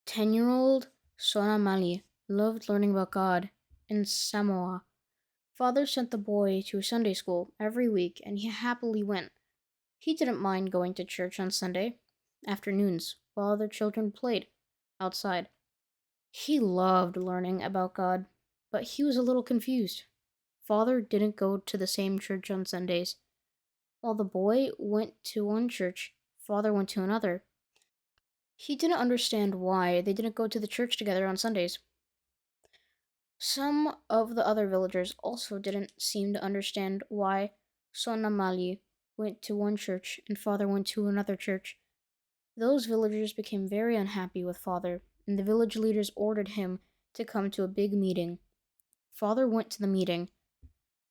10-year-old Sonamali loved learning about God in Samoa. Father sent the boy to Sunday school every week, and he happily went. He didn't mind going to church on Sunday afternoons while other children played outside. He loved learning about God, but he was a little confused. Father didn't go to the same church on Sundays. While the boy went to one church, Father went to another. He didn't understand why they didn't go to the church together on Sundays. Some of the other villagers also didn't seem to understand why Sonamali went to one church and Father went to another church. Those villagers became very unhappy with Father, and the village leaders ordered him to come to a big meeting. Father went to the meeting.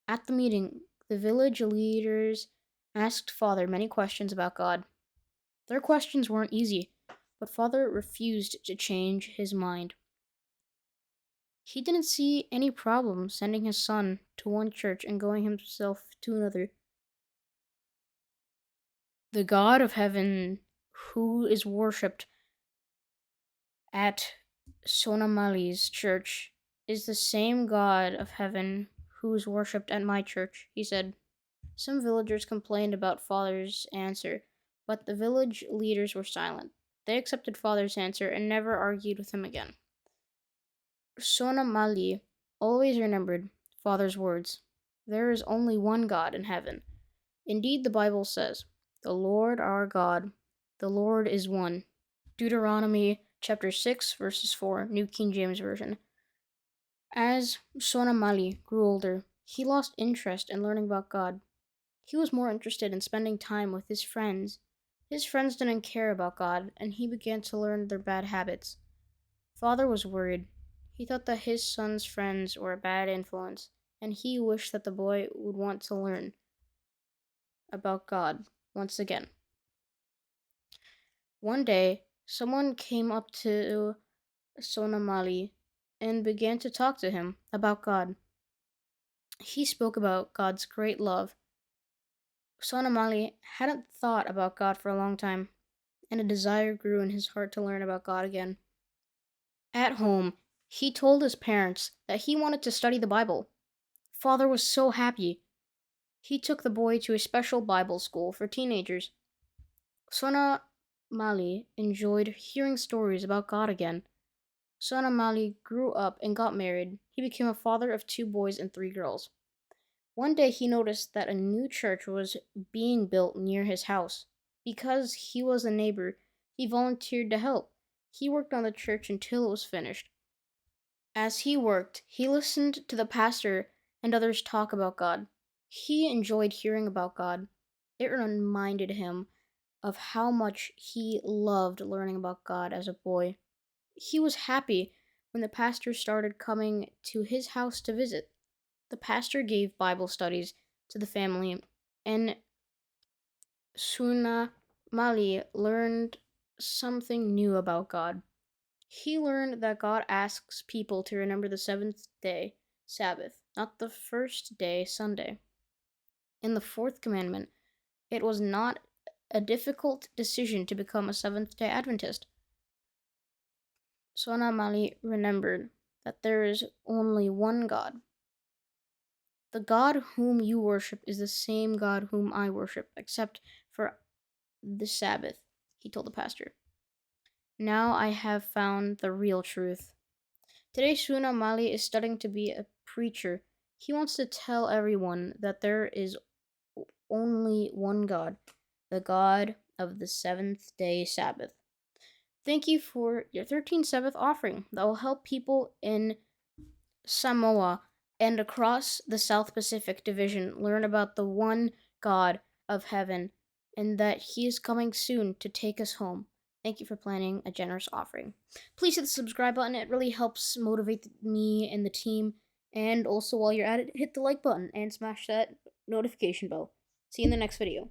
At the meeting, the village leaders asked Father many questions about God. Their questions weren't easy, but Father refused to change his mind. He didn't see any problem sending his son to one church and going himself to another. The God of heaven, who is worshipped at Sonamali's church, is the same God of heaven who is worshipped at my church, he said. Some villagers complained about Father's answer, but the village leaders were silent. They accepted Father's answer and never argued with him again. Sonamali always remembered Father's words. There is only one God in heaven. Indeed, the Bible says, "The Lord our God, the Lord is one." Deuteronomy chapter 6, verses 4, New King James Version. As Sonamali grew older, he lost interest in learning about God. He was more interested in spending time with his friends. His friends didn't care about God, and he began to learn their bad habits. Father was worried. He thought that his son's friends were a bad influence, and he wished that the boy would want to learn about God once again. One day, someone came up to Sonamali and began to talk to him about God. He spoke about God's great love. Sonamali hadn't thought about God for a long time, and a desire grew in his heart to learn about God again. At home, he told his parents that he wanted to study the Bible. Father was so happy. He took the boy to a special Bible school for teenagers. Sonamali enjoyed hearing stories about God again. Sonamali grew up and got married. He became a father of 2 boys and 3 girls. One day he noticed that a new church was being built near his house. Because he was a neighbor, he volunteered to help. He worked on the church until it was finished. As he worked, he listened to the pastor and others talk about God. He enjoyed hearing about God. It reminded him of how much he loved learning about God as a boy. He was happy when the pastor started coming to his house to visit. The pastor gave Bible studies to the family, and Sunamali learned something new about God. He learned that God asks people to remember the seventh day, Sabbath, not the first day, Sunday. In the fourth commandment, it was not a difficult decision to become a Seventh-day Adventist. Sonamali remembered that there is only one God. The God whom you worship is the same God whom I worship, except for the Sabbath, he told the pastor. Now I have found the real truth. Today, Sunamali is studying to be a preacher. He wants to tell everyone that there is only one God, the God of the seventh-day Sabbath. Thank you for your 13th Sabbath offering that will help people in Samoa and across the South Pacific Division learn about the one God of heaven and that He is coming soon to take us home. Thank you for planning a generous offering. Please hit the subscribe button. It really helps motivate me and the team. And also, while you're at it, hit the like button and smash that notification bell. See you in the next video.